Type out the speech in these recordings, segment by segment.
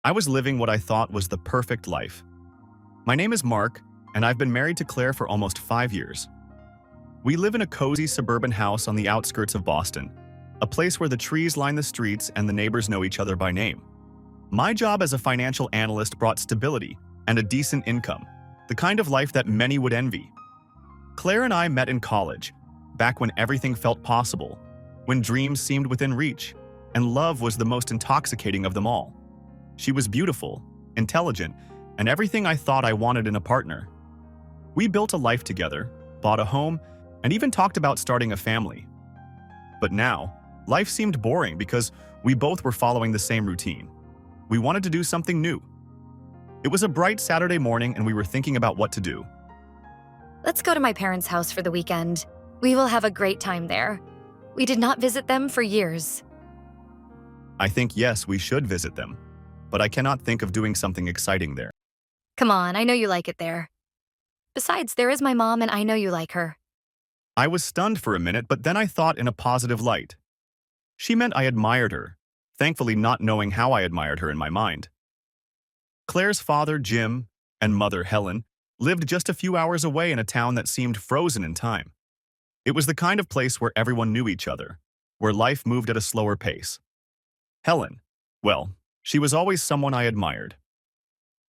I was living what I thought was the perfect life. My name is Mark, and I've been married to Claire for almost 5 years. We live in a cozy suburban house on the outskirts of Boston, a place where the trees line the streets and the neighbors know each other by name. My job as a financial analyst brought stability and a decent income, the kind of life that many would envy. Claire and I met in college, back when everything felt possible, when dreams seemed within reach, and love was the most intoxicating of them all. She was beautiful, intelligent, and everything I thought I wanted in a partner. We built a life together, bought a home, and even talked about starting a family. But now, life seemed boring because we both were following the same routine. We wanted to do something new. It was a bright Saturday morning and we were thinking about what to do. Let's go to my parents' house for the weekend. We will have a great time there. We did not visit them for years. I think yes, we should visit them, but I cannot think of doing something exciting there. Come on, I know you like it there. Besides, there is my mom and I know you like her. I was stunned for a minute, but then I thought in a positive light. She meant I admired her, thankfully not knowing how I admired her in my mind. Claire's father, Jim, and mother, Helen, lived just a few hours away in a town that seemed frozen in time. It was the kind of place where everyone knew each other, where life moved at a slower pace. Helen, well, she was always someone I admired.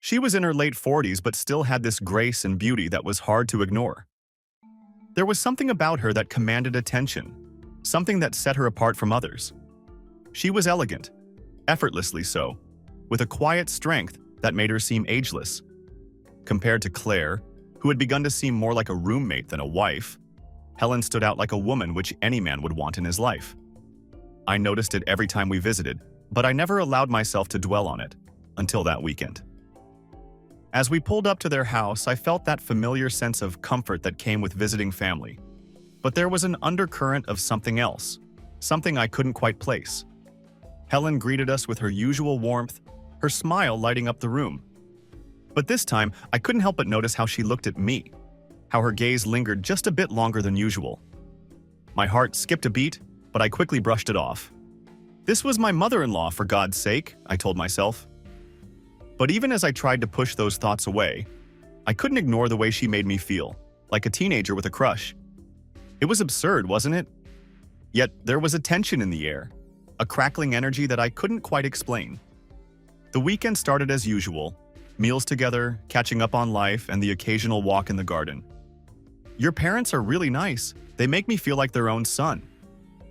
She was in her late 40s but still had this grace and beauty that was hard to ignore. There was something about her that commanded attention, something that set her apart from others. She was elegant, effortlessly so, with a quiet strength that made her seem ageless. Compared to Claire, who had begun to seem more like a roommate than a wife, Helen stood out like a woman which any man would want in his life. I noticed it every time we visited, but I never allowed myself to dwell on it, until that weekend. As we pulled up to their house, I felt that familiar sense of comfort that came with visiting family. But there was an undercurrent of something else, something I couldn't quite place. Helen greeted us with her usual warmth, her smile lighting up the room. But this time, I couldn't help but notice how she looked at me, how her gaze lingered just a bit longer than usual. My heart skipped a beat, but I quickly brushed it off. This was my mother-in-law, for God's sake, I told myself. But even as I tried to push those thoughts away, I couldn't ignore the way she made me feel, like a teenager with a crush. It was absurd, wasn't it? Yet there was a tension in the air, a crackling energy that I couldn't quite explain. The weekend started as usual, meals together, catching up on life, and the occasional walk in the garden. Your parents are really nice. They make me feel like their own son.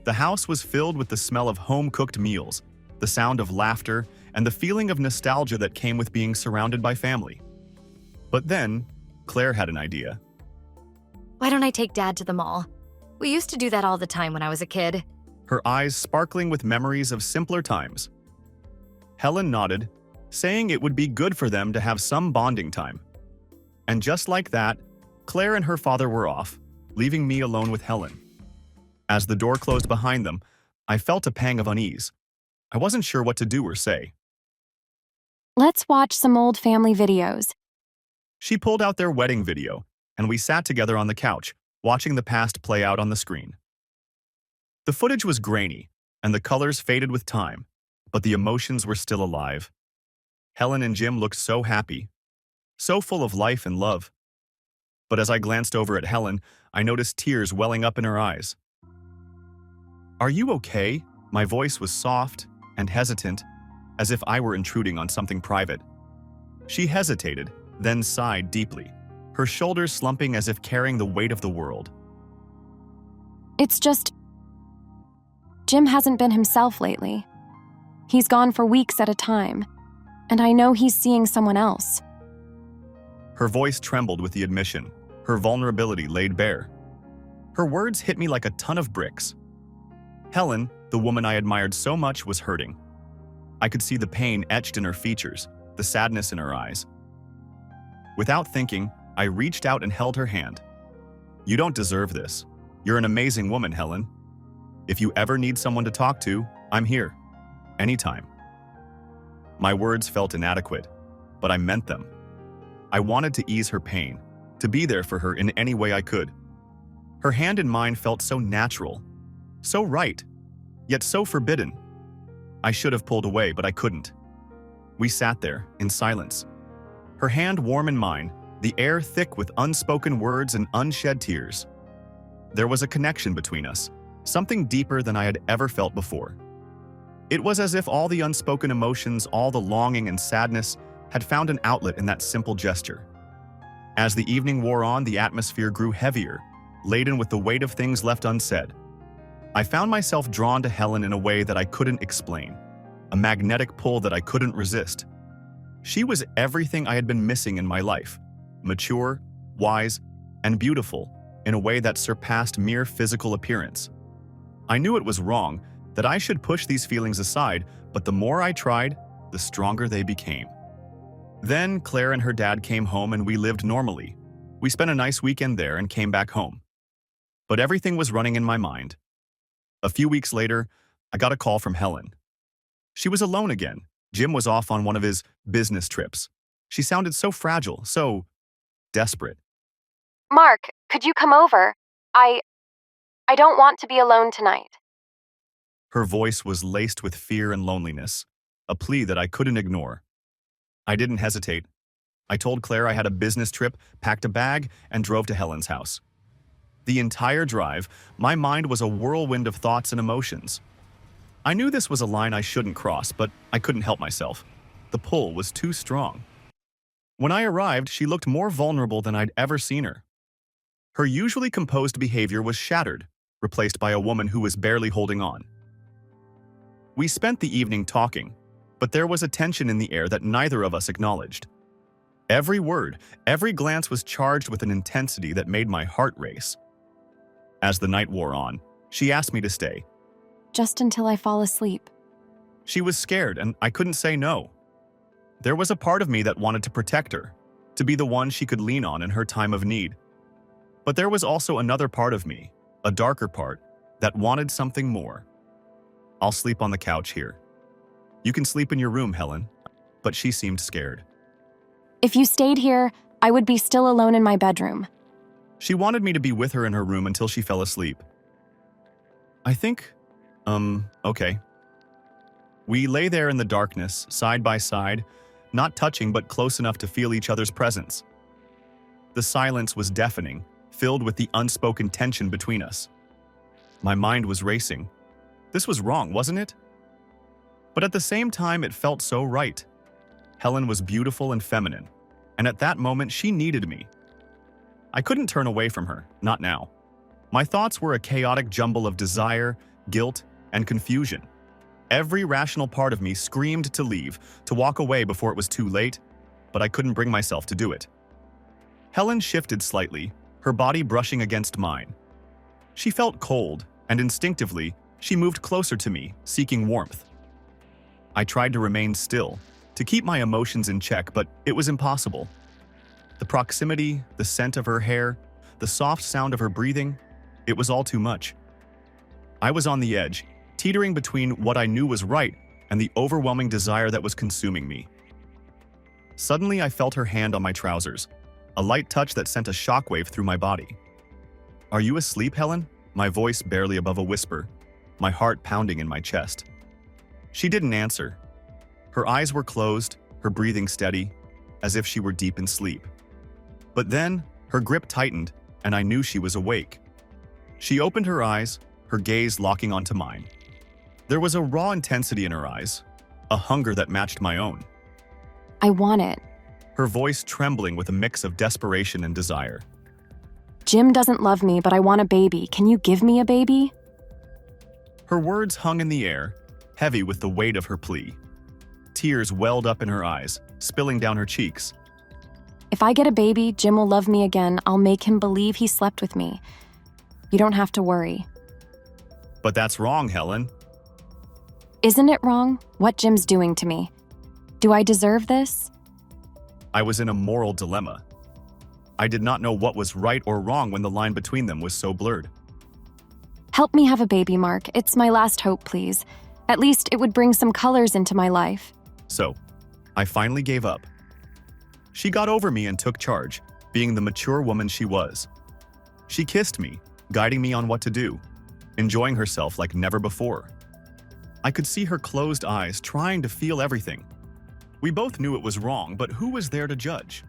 The house was filled with the smell of home-cooked meals, the sound of laughter, and the feeling of nostalgia that came with being surrounded by family. But then, Claire had an idea. Why don't I take Dad to the mall? We used to do that all the time when I was a kid. Her eyes sparkling with memories of simpler times. Helen nodded, saying it would be good for them to have some bonding time. And just like that, Claire and her father were off, leaving me alone with Helen. As the door closed behind them, I felt a pang of unease. I wasn't sure what to do or say. Let's watch some old family videos. She pulled out their wedding video, and we sat together on the couch, watching the past play out on the screen. The footage was grainy, and the colors faded with time, but the emotions were still alive. Helen and Jim looked so happy, so full of life and love. But as I glanced over at Helen, I noticed tears welling up in her eyes. "Are you okay?" My voice was soft and hesitant, as if I were intruding on something private. She hesitated, then sighed deeply, her shoulders slumping as if carrying the weight of the world. It's just... Jim hasn't been himself lately. He's gone for weeks at a time, and I know he's seeing someone else. Her voice trembled with the admission, her vulnerability laid bare. Her words hit me like a ton of bricks. Helen, the woman I admired so much, was hurting. I could see the pain etched in her features, the sadness in her eyes. Without thinking, I reached out and held her hand. "You don't deserve this. You're an amazing woman, Helen. If you ever need someone to talk to, I'm here. Anytime." My words felt inadequate, but I meant them. I wanted to ease her pain, to be there for her in any way I could. Her hand in mine felt so natural, so right, yet so forbidden. I should have pulled away, but I couldn't. We sat there, in silence. Her hand warm in mine, the air thick with unspoken words and unshed tears. There was a connection between us, something deeper than I had ever felt before. It was as if all the unspoken emotions, all the longing and sadness, had found an outlet in that simple gesture. As the evening wore on, the atmosphere grew heavier, laden with the weight of things left unsaid. I found myself drawn to Helen in a way that I couldn't explain, a magnetic pull that I couldn't resist. She was everything I had been missing in my life, mature, wise, and beautiful in a way that surpassed mere physical appearance. I knew it was wrong, that I should push these feelings aside, but the more I tried, the stronger they became. Then Claire and her dad came home and we lived normally. We spent a nice weekend there and came back home. But everything was running in my mind. A few weeks later, I got a call from Helen. She was alone again. Jim was off on one of his business trips. She sounded so fragile, so desperate. Mark, could you come over? I don't want to be alone tonight. Her voice was laced with fear and loneliness, a plea that I couldn't ignore. I didn't hesitate. I told Claire I had a business trip, packed a bag, and drove to Helen's house. The entire drive, my mind was a whirlwind of thoughts and emotions. I knew this was a line I shouldn't cross, but I couldn't help myself. The pull was too strong. When I arrived, she looked more vulnerable than I'd ever seen her. Her usually composed behavior was shattered, replaced by a woman who was barely holding on. We spent the evening talking, but there was a tension in the air that neither of us acknowledged. Every word, every glance was charged with an intensity that made my heart race. As the night wore on, she asked me to stay. Just until I fall asleep. She was scared, and I couldn't say no. There was a part of me that wanted to protect her, to be the one she could lean on in her time of need. But there was also another part of me, a darker part, that wanted something more. I'll sleep on the couch here. You can sleep in your room, Helen. But she seemed scared. If you stayed here, I would be still alone in my bedroom. She wanted me to be with her in her room until she fell asleep. I think, okay. We lay there in the darkness, side by side, not touching but close enough to feel each other's presence. The silence was deafening, filled with the unspoken tension between us. My mind was racing. This was wrong, wasn't it? But at the same time, it felt so right. Helen was beautiful and feminine, and at that moment, she needed me. I couldn't turn away from her, not now. My thoughts were a chaotic jumble of desire, guilt, and confusion. Every rational part of me screamed to leave, to walk away before it was too late, but I couldn't bring myself to do it. Helen shifted slightly, her body brushing against mine. She felt cold, and instinctively, she moved closer to me, seeking warmth. I tried to remain still, to keep my emotions in check, but it was impossible. The proximity, the scent of her hair, the soft sound of her breathing, it was all too much. I was on the edge, teetering between what I knew was right and the overwhelming desire that was consuming me. Suddenly, I felt her hand on my trousers, a light touch that sent a shockwave through my body. "Are you asleep, Helen?" My voice barely above a whisper, my heart pounding in my chest. She didn't answer. Her eyes were closed, her breathing steady, as if she were deep in sleep. But then, her grip tightened, and I knew she was awake. She opened her eyes, her gaze locking onto mine. There was a raw intensity in her eyes, a hunger that matched my own. I want it. Her voice trembling with a mix of desperation and desire. Jim doesn't love me, but I want a baby. Can you give me a baby? Her words hung in the air, heavy with the weight of her plea. Tears welled up in her eyes, spilling down her cheeks. If I get a baby, Jim will love me again. I'll make him believe he slept with me. You don't have to worry. But that's wrong, Helen. Isn't it wrong what Jim's doing to me? Do I deserve this? I was in a moral dilemma. I did not know what was right or wrong when the line between them was so blurred. Help me have a baby, Mark. It's my last hope, please. At least it would bring some colors into my life. So, I finally gave up. She got over me and took charge, being the mature woman she was. She kissed me, guiding me on what to do, enjoying herself like never before. I could see her closed eyes, trying to feel everything. We both knew it was wrong, but who was there to judge?